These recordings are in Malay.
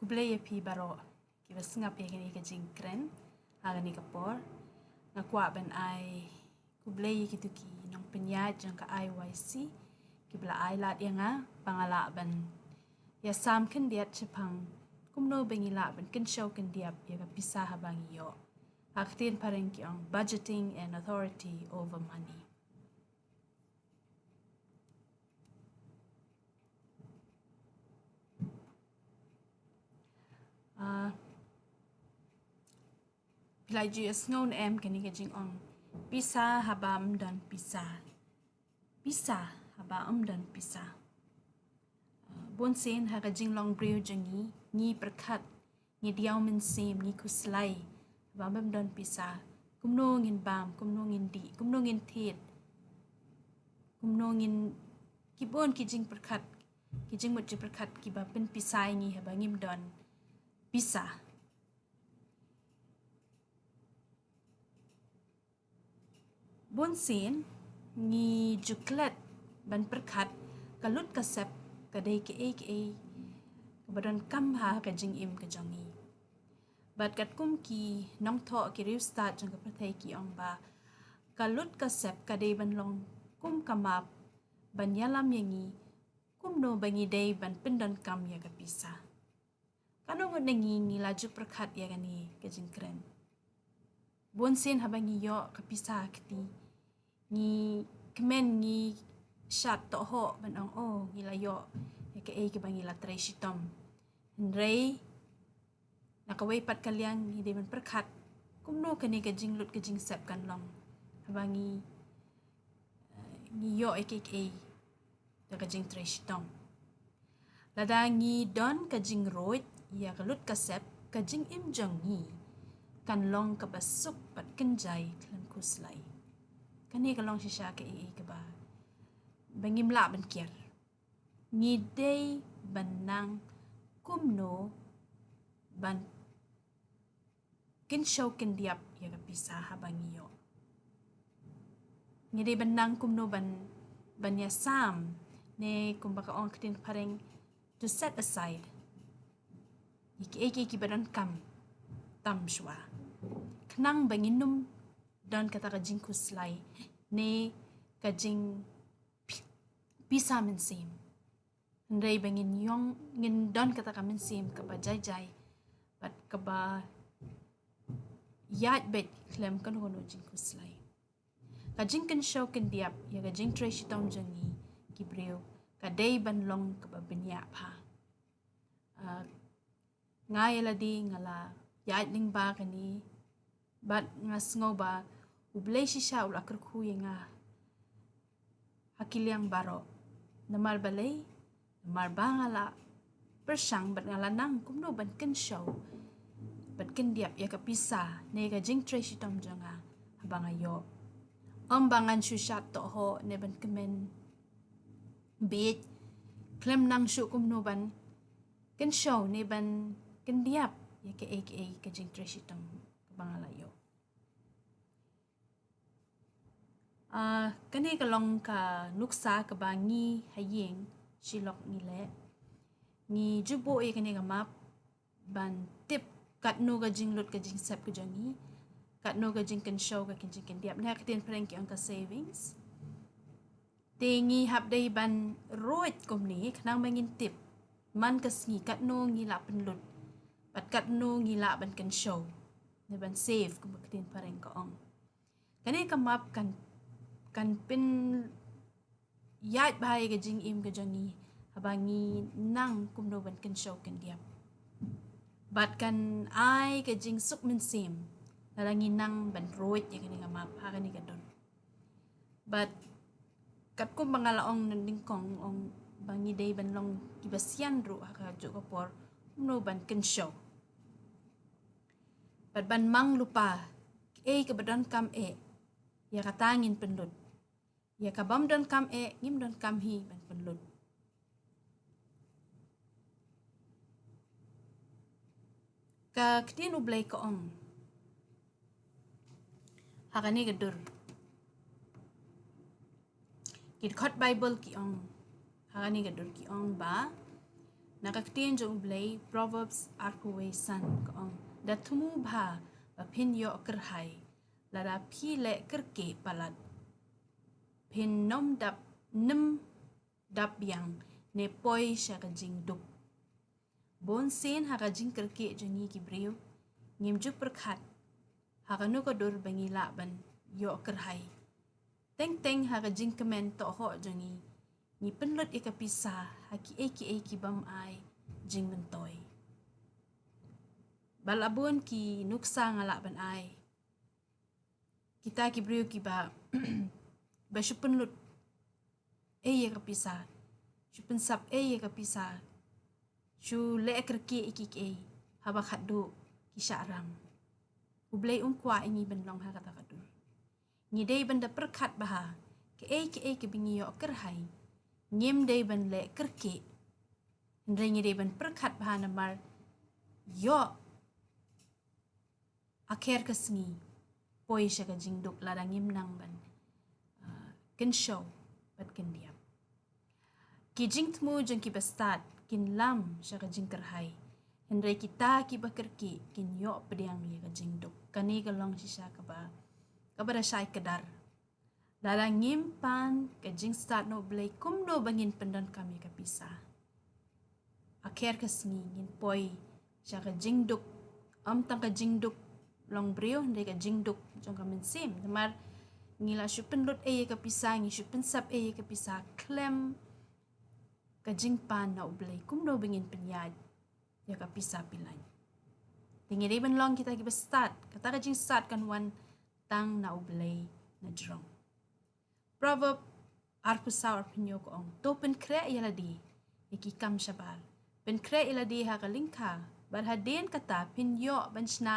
kublay pi baro ki basngap ya kini ka jingkren agani kapor nakwa ban ai kublay gitu ki nong penyat jang ka IYC ki bla ai lat yang pangala ban ya sam ken diat chepang kumno bengila ban ken show ken diap ya ka Pisa habang yo aktin pareng ki ang budgeting and authority over money. Pilai jus ngaun kini kajing ong Pisa habam dan Pisa. Pisa habam dan Pisa. Bonsen ha kajing long breu jangi ni perkat ni diaw men sem ni kuslai habam dan Pisa. Kumno ngin bam, kumno ngin di, kumno ngin tet. Kumno ngin kibon kijing perkat kijing mut perkat kiba pen Pisa ni habangim don Pisa. Bonsen ni juklet ban perkat kalut kasep kadai ke kebadan kam ha ka jing im ka jangi bat kat kum ki nong tho ki riu start jang ka prathai ki ong ba kalut kasep kadai ban long kum kamap ban yalam yangi kum no bangi dai ban pendan kam ya ka Pisa kano ngot nangi ni laju perkat ya gani ka jing kren bonsen habangi yo ka Pisa kiti ni kemen ni shat to ho ban ang ngila yo ke bangila tray shitom nrei nakaway pat kalyang ni de man perkat kumno kani ka jinglut ka jing sep kan long habangi ni yo da ka jing tray shitom ladangi don ka jing roit ya kalut ka sep ka jing im jong ni kan long ka basuk pat kenjai klan kuslai kani kalong shisha ke ke ba bangim la ban kier ni day banang kumno ban kin show kin diap ya ka Pisa habangiyo ni day banang kumno ban ya sam ne kumbaka on kitin pareng to set aside iki badan kam tam shwa knang banginum dan kata kajing kuslai ne kajing Pisa mensim ndai bangin yong ngin dan kata ka mensim ka ba jai bat ka ba yat bet klem kan hono jing kuslai kajing kan show kan diap ya kajing trash tom jangi kibreu ka dei ban long ka ba benya pa ngai la di ngala yat ning ba kani bat ngas ngo ba ublay shisha ul akarku nga hakiliang baro namar balay namar bangala persang bat ngalanang kumno ban ken show bat ken diap ya ka Pisa ne ka jing trash tom janga habang ayo bangan shushat to ho ne ban kemen bit klem nang shu kumno ban ken show ne ban ken diap ya ka jing trash tom bangala yo kani kalong ka nuksa ka bangi hayeng silok nile ni jubo kani ka map ban tip katno ka jinglut ka jing sep ka jangi katno ka jing kan show ka jing kan diap na katin pareng ki ang ka savings tingi hapday ban roit kumni kanang mangin tip man kasngi katno ngila penlut pat katno ngila ban kan show ne ban save kum katin pareng ka ong kani ka map kan pin yat bahaya ke jing im ke jangi habangi nang kumno ban kan show kan diap bat kan ai ke jing suk min sim lalangi nang ban roit ya kani map ha kani ka don bat kat ko mangalaong nanding kong ong bangi day ban long kibasyan ro ha ka jo ka por kumno ban kan show bat ban mang lupa ke badan kam ya katangin penlut ya kabam don kam ngim don kam hi ban penlut ka ktin ublay ko ong hakani gadur kit khot bible ki ong hakani gadur ki ong ba nakaktian jong blay Proverbs arkuwe san koong datumu bha pin yo kerhai lada pi le kerke palat pin nom dap nem dap yang ne poi sya kajing duk bon sen ha kajing kerke jongi kibriu ngim juk perkhat ha kanu ko dur bangila ban yo kerhai teng ha kajing kemen to ho jongi ni penlut ika Pisa ha ki bam ai jing mentoy balabun ki nuksa ngala ban ai kita kibriu ki ba ba penlut ika Pisa Shupen sap ika Pisa shu le kerke iki haba khadu ki syaram ublay kwa ingi benlong ha kata kadur ni dei benda perkat baha ke bingi yo kerhai ngem dei ben le kerke ndre ngi dei ben perkat baha namar yo akhir kesngi poi syaga jingduk ladang ngim nang ban ken show bat ken diam ki jing tmu jeng ki bestad kin lam syaga jing kerhai ndre kita ki bakerki kin yo pediang ye ka jingduk kani galong sisa ka ba kabara syai kedar ladang ngim pan ka jing start no blay kum no bangin pendan kami ka Pisa akhir kesngi ngin poi syaga jingduk tang ka jingduk long brio ndre ka jingduk jong ka mensim namar ngila shupen lut ka Pisa ngi shupen sap ka Pisa klem ka jingpan na ublay kum no bangin penyad ya ka Pisa pilay tingi riban long kita ki start kata ka jing start kan wan tang na ublay na drong proverb arpusaw arpunyo ko ong to pen kre yaladi iki kam shabal pen kre yaladi ha ka lingka bar hadin kata pinyo banchna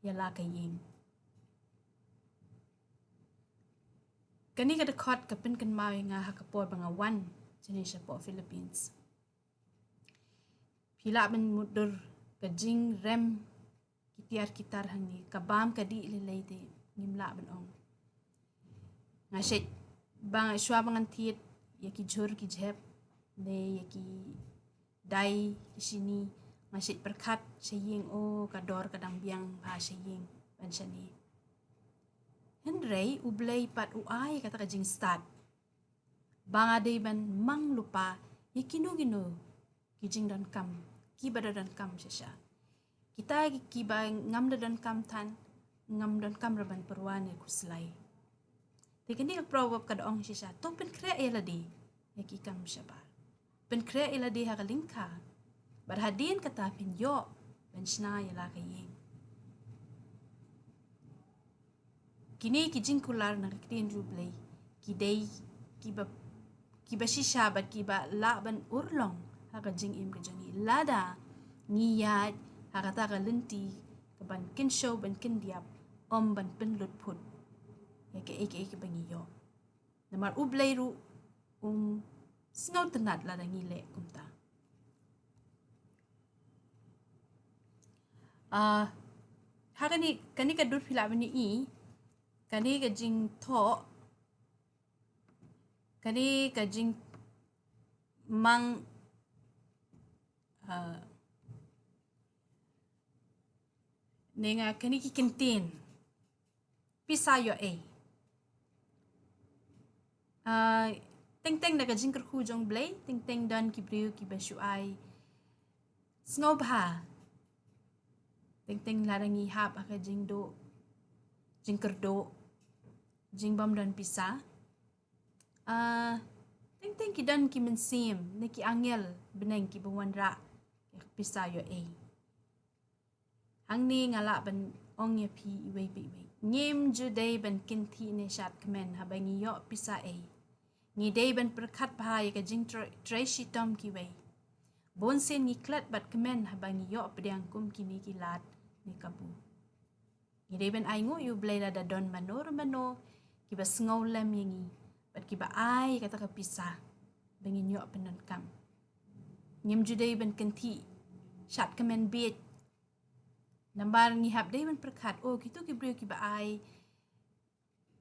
yala kayim kani ka dekot ka pen kan mawi nga ha ka por bangawan jenis po Philippines pila ben mudur ka jing rem kitiar kitar hangi kabam kadi lilay te ngimla ben ong ngasit bang shwa bangan tiet yaki jur ki jep ne yaki dai di sini ngasit perkat saying o kador kadang biang ba saying ban sani Henry ublay pat uai kata ka jing start bang adai ban mang lupa yakinu gino kijing dan kam kibada dan kam sesya kita kiba ngam dan kam tan ngam dan kam raban perwane kuslai tekeni proverb kad ong sesya to pen kre eladi yaki kam syaba pen kre eladi ha kalingka barhadin kata pin yo benchna yala kayeng kini kijing kular na kitin jublay kidai kiba shisha bat kiba la ban urlong haka jing im kajangi lada ngiyat hakata ka lenti kaban kin show ban kin diap ban penlut put eke bangiyo namar ublay ru singaw tenat lada ngile kumta hakani kani kadur pila bani kani ka jing tho kani ka jing mang nenga kani ki kintin Pisa yo teng na ka jing kerhu jong blay teng dan ki briu ki basu ai sngow bha teng larangi hap aka jing do jing kerdo jing bam dan Pisa teng ki dan ki mensim ne ki angel beneng ki bawan ra Pisa yo hang ni ngala ban ong ya pi iway ngim juday ban kinti ne shat kmen habangi yo Pisa ngi day ban perkat bahaya ka jing tracy tom ki way bon sen ngi klat bat kmen habangi yo pediang kum kini kilat ni kabu ngi day ban ay ngo yu blay da don mano ki ba sngaw lem yangi bat ki ba ay kata ka Pisa bangin yo penan kam ngim juday ban kinti shat kmen bit nambar ngihap day man perkat gitu ki brio ki ba ay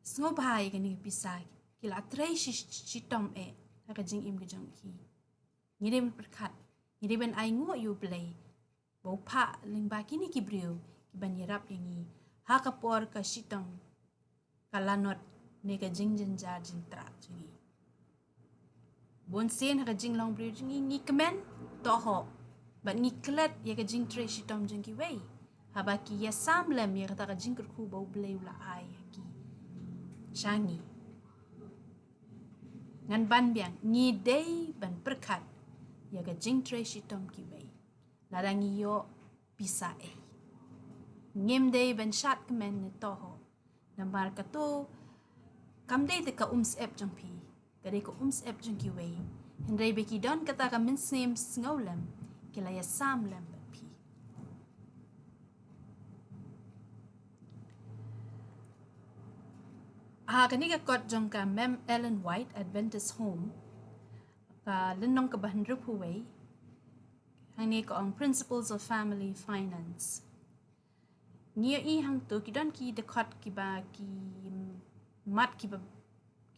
sngaw bahaya ka ni Pisa kila tray si tom naka jing im gajang ki ngire man perkat Ngiri ben ai ngo yu play. Bau pa ling ba kini ki brio ki ban yerap yangi. Ha kapor ka shitong kalanot ne ka jing jar jing tra jingi. Bon sen ha ka jing long brio jingi ngi kemen toho. Bat ngi klet ya ka jing tre shitong jingi wei. Ha ba ki ya sam lem ya ka ta ka jing kerku bau play ula ai ki. Shangi. Ngan ban biang ngi day ban perkat ya ka jing tre shitong ki wei. Ladang iyo Pisa ngem day ban shat kemen ne toho. Nambar kato kam day te ka ep jang pi. Kadai ka ep jang ki wei. Hendai beki don kata ka min snem sngolam kila ya sam lam bat pi. Kani ka kot jong ka Mem Ellen White Adventist Home ka linong ka bahan rupu wei. Hani ko ang Principles of Family Finance. Ngia i hang tu kidon ki dekat ki ba ki mat ki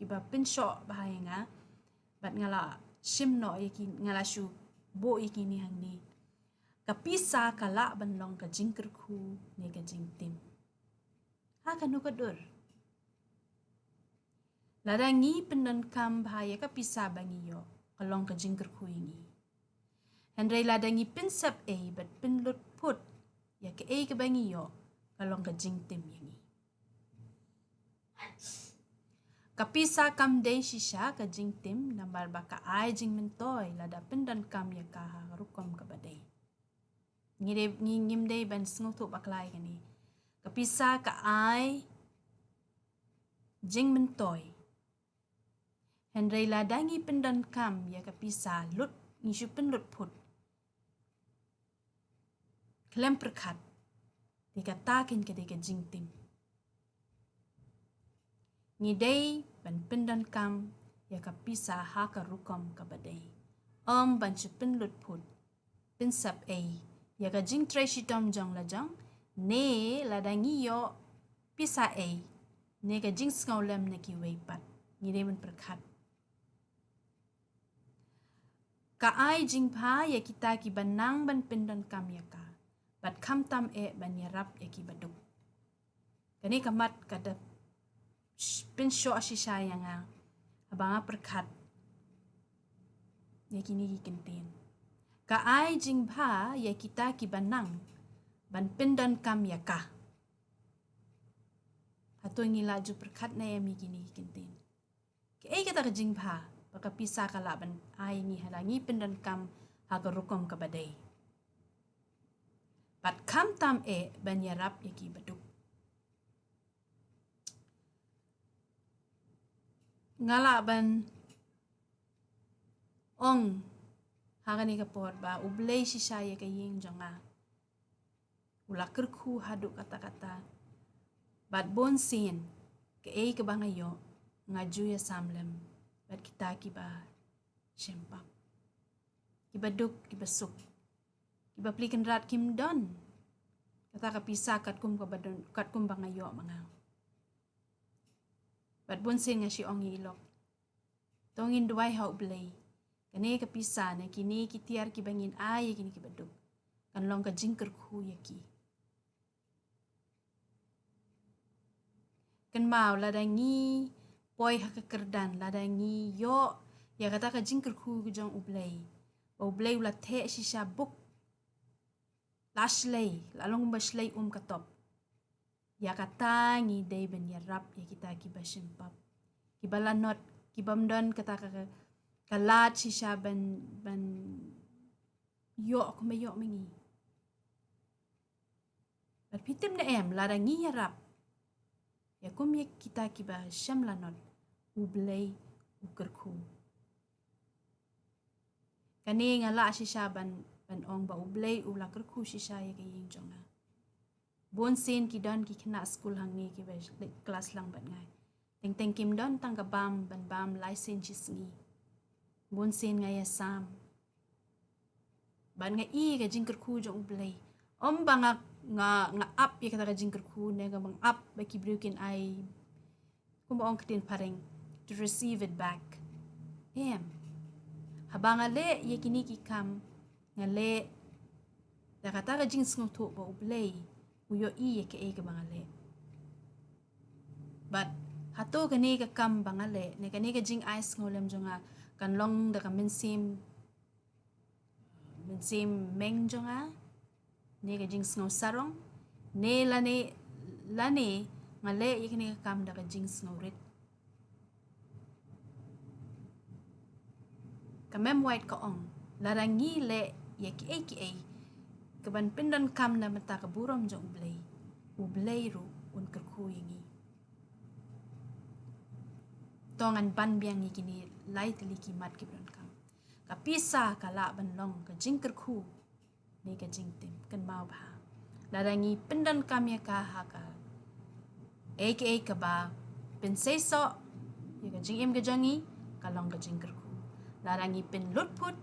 ba pinsho bahaya nga bat ngala shimno ki ngala shu bo ki ni hang ni ka Pisa kala banlong ka jingker ku ne ka jingtim ha kanu ka dur ladangi penan kam bahaya ka Pisa bangiyo kalong ka jingker ku ini hendrai ladangi pinsap bat pinlut put ya ke ka bangiyo kalong ka jingtim ini Kapisa kam day shisha ka jingtim nambar baka ay jing mentoy lada pendan kam ya kaha rukom ka baday. Ngim day ban sengutuk baklay kani. Kapisa ka ay jing mentoy. Hendray lada ngi pendan kam ya kapisa lut ngisyu penlut put. Klem perkat. Dikatakin ka day ka jingtim. Ngidai ban pendan kam ya ka Pisa ha ka rukom ka baday. Ban chupin lut put. Pinsap ya ka jing treshi tom jong la jong. Ne la dangi yo Pisa ne ka jing skawlem na ki weipat. Ngidai ban perkat. Ka ay jing pa ya kita ki banang ban pendan kam ya ka. Bat kam tam ban yarap ya ki baduk. Kani kamat kada pinsyo asisya nga abang perkat ya kini kikintin ka ay jing ba ya kita ki banang ban pindan kam ya ka hato ngila ju perkat na ya mi kini kikintin ke ay kata ka jing ba baka Pisa ka laban ay ngi halangi pindan kam haga rukom ka baday pat kam tam ban yarap ya ki baduk ngalaban ong hagani kapor ba ublay si saya kaying jonga ula kerku haduk kata-kata bat bonsin ke ka bangayo ngaju ya samlem bat kita kiba syempak kiba duk kiba suk kiba pliken rat kim don kata ka Pisa kat kum bangayo mga bat bonsin nga si ong ilok. Tongin duway hau blay. Kani ka Pisa na kini kitiar ki bangin ay kini ki baduk. Kanlong ka jingker ku yaki. Kan mau ladangi poy hakakerdan ladangi yo ya kata ka jingker ku gujong ublay. Ublay ula te si buk. Lashlay lalong baslay katop. Ya kata ngi day ben yarap ya kita kiba syempap. Kiba lanot, kiba mdon kata kalat si ban yok kumayok mengi. Berpitim na ladang ngi yarap. Ya kum ya kita kiba syam lanot, ublay ukerku. Kani ngala si ban ong ba ublay ula kerku si ya kaying jonga. Bonsin ki don ki kena school hang ni ki kelas lang bat ngai. Teng kim don tang ka bam license chis ngi. Bonsin ngai sam. Ban ngai ka jingker ku jong ublay. Banga nga up ya kata ka jingker ku ne ga bang up ba ki brukin ai. Kumba ong ketin pareng to receive it back. Habang ale ya kini ki kam ngale da kata ka jing sngo tu ba ublei uyo I ke ke bangale but hato kani ka kam bangale ne kani ka jing ice ngolem jonga kan long da ka minsim meng jonga ne ka jing sngo sarong ne lane ngale yakni ka kam da ka jing sngo rit ka mem white ka ong larangi le ki kaban pindan kam na mata ka buram jong ublei ru un kerku yangi tongan ban biang ni kini lai teli kimat kibran kam ka Pisa kala ban long ka jing kerku ni ka jing tim kan mau ba larangi pindan kam ya ka ha ka ka ba pin so ya ka jing im ka jangi ka long ka jing kerku larangi pin lut put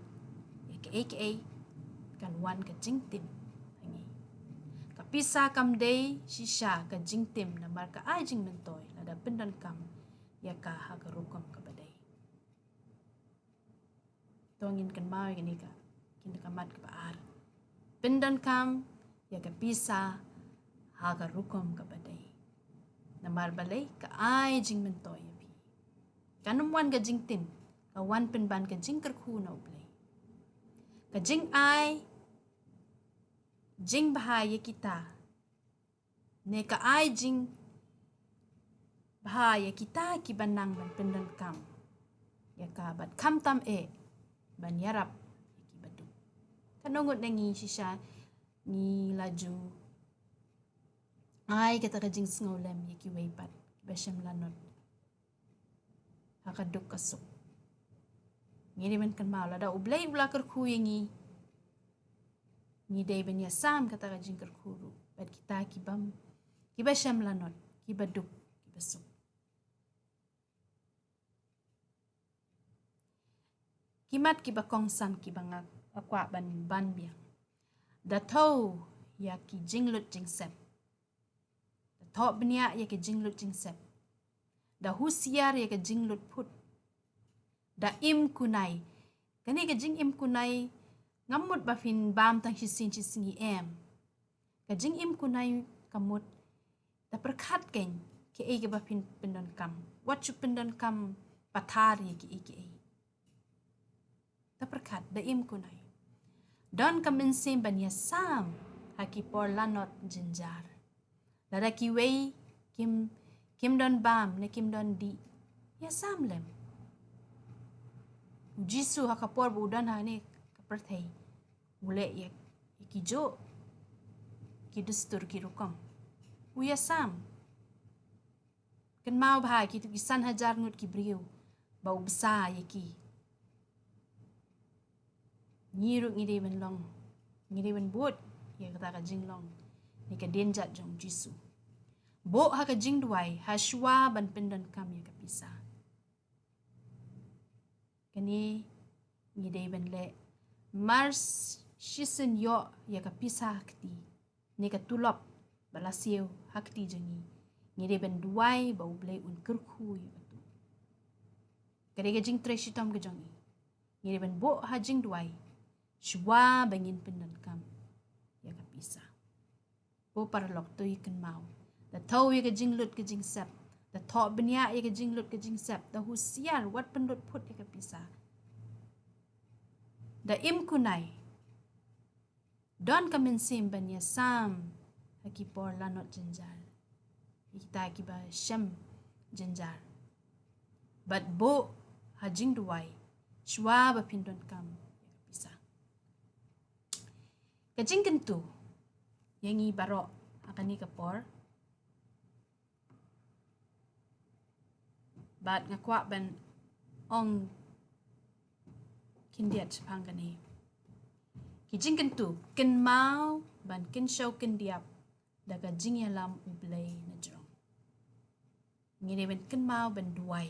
ya ka kan wan ka jing tim hangi ka Pisa kam day shisha ka jing tim na mar ka ai jing mentoy lada pindan kam ya ka ha ka Rukom ka baday tongin kan mau gani ka kin ka mat ka baar pindan kam ya ka Pisa ha ka Rukom ka baday na mar balay ka ai jing mentoy ya bi kanum wan ka jing tim ka wan pin ban ka jing kerku na ublay ka jing ai jing bahaya kita ne ka ai jing bahaya kita ki banang ban pendan kam ya ka bat kam tam ban yarap ki badu kanongot nangi shisha ni laju ai kata ka jing snolem ya ki weipat basam lanot hakaduk kasuk ngiri man kan mau lada ublay ula kerku yangi ni day ben ya sam kata ka jing kerkuru bat kita ki basam lanot ki baduk ki basuk kimat ki bakong sam ki bangak akwa ban biang da thau ya ki jinglut jing sep da tho bnia ya ki jinglut jing sep da husiar ya ki jinglut put da im kunai kani ka jing im kunai ngamut bafin bam tang hisin em ka jing im kunai kamut da perkhat ken ke ke bafin pendan kam wat chu pendan kam pathar ye ke da perkhat da im kunai don kamin sim ban ya sam haki por lanot jinjar da ki wei kim don bam ne kim don di ya sam lem jisu hakapor budan ha ne kaperthai ule ya ki jo ki dustur ki Rukom uya sam kan mau bha ki tu kisan hajar ngut ki briu bau besa ya ki nyiru ngide ben long ngide ben bot ya kata ka jing long ni ka denjat jong jisu bo ha ka jing duai ha shwa ban pendan kam ya ka Pisa kani ngide ben le mars shisen yo ya ka Pisa hakti ne ka tulop balasiu hakti jangi ngide ben duai ba ublay un kerku ya batu kade ka jing tre shitom ka jangi ngide ben bo ha jing duai shwa bangin pendan kam ya ka Pisa bo parlok to ikan mau da thau ya ka jing lut ka jing sep da tho bnya ya ka jing lut ka jing sep da husiar wat pendut put ya ka Pisa da im kunai don kamin sim ban ya sam haki por lanot jenjar kita ki ba sham jenjar bat bo hajing duai shwa ba pindon kam ya ka Pisa kajing kentu yangi baro akani ka por bat ngakwa ban ong kindiat pangani kijing kentu ken mau ban ken show ken diap daga jing yalam ublay na jong ngire ben ken mau ban duai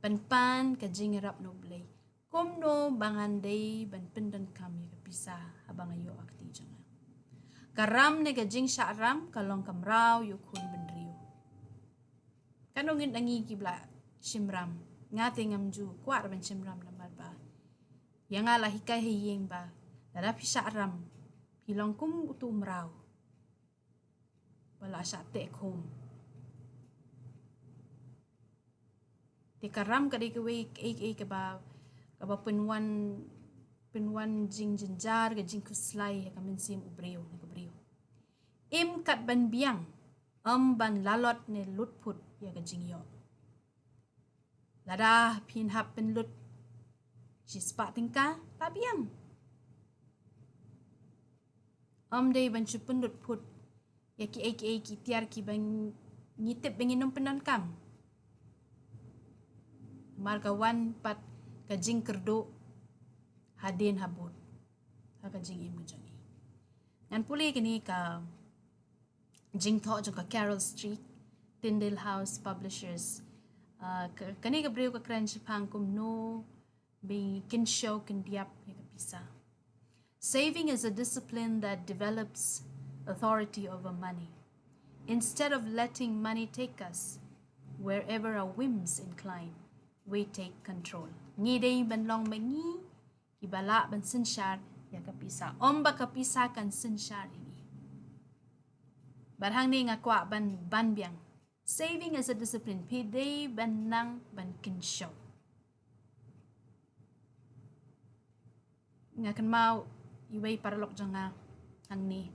ban pan ka jing rap no ublay komno bangandai ban pendan kam ya ka Pisa habang ayo akti janga karam ne ka jing sharam kalong kamraw yu kun ben riu kanongin dangi kibla shimram ngate ngamju kwar ban shimram na marba yang ala hikai hiyeng ba Dada Pisa ram. Pilong kum utu umrau. Wala asya take home. Tika ram kadai kewe ke ba penwan jing jenjar ke jing kuslai ka mensim ubreu ke breu. Im kat ban biang ban lalot ne lutput ya ke jing yo. Lada pin hap pen lut jispa Tyngka ta biang. Day ban chupun lutput ya ki tiar ki ban ngitip benginum penan kam. Markawan pat kajing kerdo hadin habut ha kajing im jangi ngan puli kini ka jing tho jo ka Carol Street Tyndale House Publishers kani ka breu ka kran chipang kum no be kin show kin diap ya ka Pisa. Saving is a discipline that develops authority over money. Instead of letting money take us wherever our whims incline, we take control. Ngi day ban long mangi ibala ban sinshar ya ka Pisa. Ba ka Pisa kan sinshar ini. Barhang ni nga kwa ban biang. Saving as a discipline. Piday ban nang ban kinshaw. Nga kan mau iway paralok jang nga ang ni.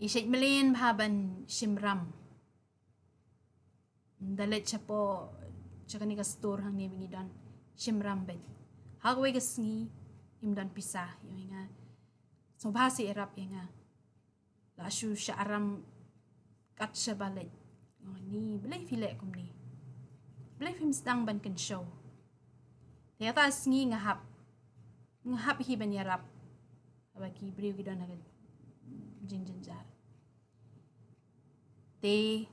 Isyait melin bahaban shimram. Dalit siya po tsaka ni ka store hang ni bingidan shimram bet. Hagway gasngi imdan Pisa yung nga. So bahasi erap yung nga. Lasyo siya aram kat siya balit. Ni balay file kum ni. Balay filmstang ban kan show. Kaya taas ngi nga hap. Nga hap hiban yarap. Habaki briw gidan agad jinjar. Te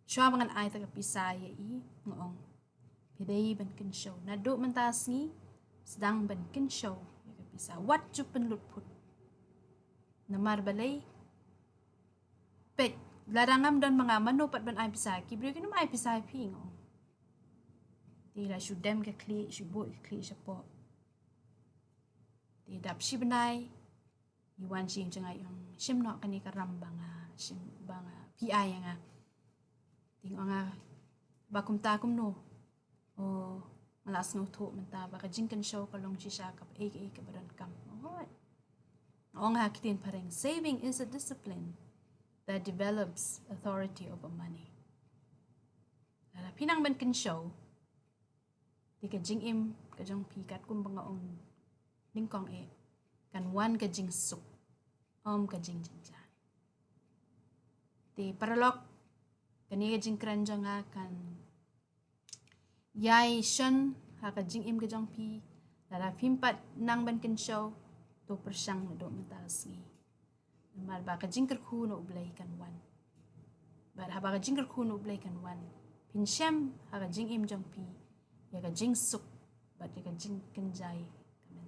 siya mangan ay taga Pisa ya i ngoong. Piday ban kan show. Nado man taas ngi sedang ban kan show ya Pisa. What jupen lutput. Namar balay pet larangam dan mga manopat ban ay Pisa. Kibriw kinum ay Pisa pi ngoong. Tila syudem ka kli syubo kli siya po. Tidap si benay iwan si yung yung simno kani karambang sim bang PI nga tingo nga bakum takum no o malas no to menta baka jinkan show kalong si siya kap ka badan kam alright nga kitin pareng saving is a discipline that develops authority over money. Pinang ban kan show di ka jing im ka jong pikat kum banga ong lingkong kan wan ka jing suk ka jing jinja ti paralok kani ka jing kranjang kan yai shan ha ka jing im ka jong pi lara pimpat nang ban kan show to persyang do mentas ni mal ba ka jing kerku no ublay kan wan bar ha ba ka jing kerku no ublay kan wan pinsyam ha ka jing im jong pi ya ka jing suk bat ya ka jing kenjai kamen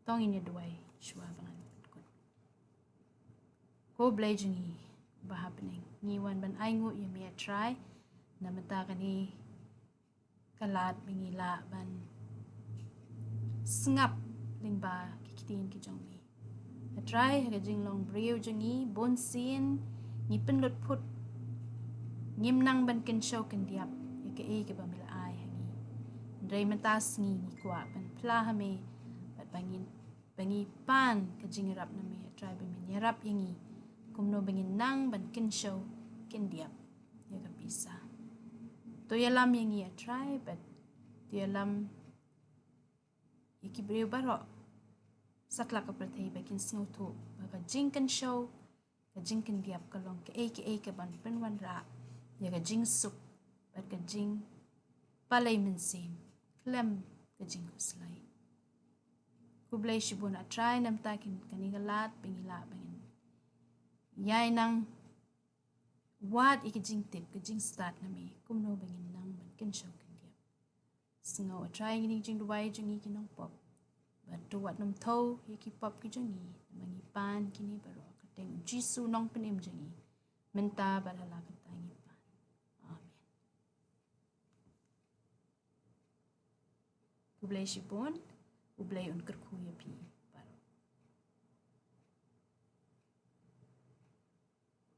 tong ini duay shwa bangan ko blay jungi bahapning ngiwan ban ay ngu yumi try na mata kani kalat bingila ban sngap ling ba kikitin ki jongmi try ha jing long brew jungi bonsin ni penlut put ngimnang ban ken show ken diap ya ke ba mila ay hangi ndray matas ngi ni kwa ban plahame bangi pan ka jingrap na mi try ba min yarap yangi kumno bangin nang ban kin show kin diap ya ka Pisa to yalam yangi try but to yalam ikibriw baro sakla ka pratay bakin snow to baka jing kan show ka jing kin diap kalong ka ka ban penwan ra ya ka jing sup bat ka jing palay mensim klem ka jing kuslay kublay shibo na try nam takin kanigalat pingila bangin yay nang wat ikijing tip kajing start na mi kumno bangin nang ban ken show ken diap singaw try ngini jing duway jing ikinong pop but to wat nam tho yaki pop ki jangi mangi pan kini baro kateng jisu nong penim jangi menta barala katangi pan amen kublay shibon ublay un kerkuya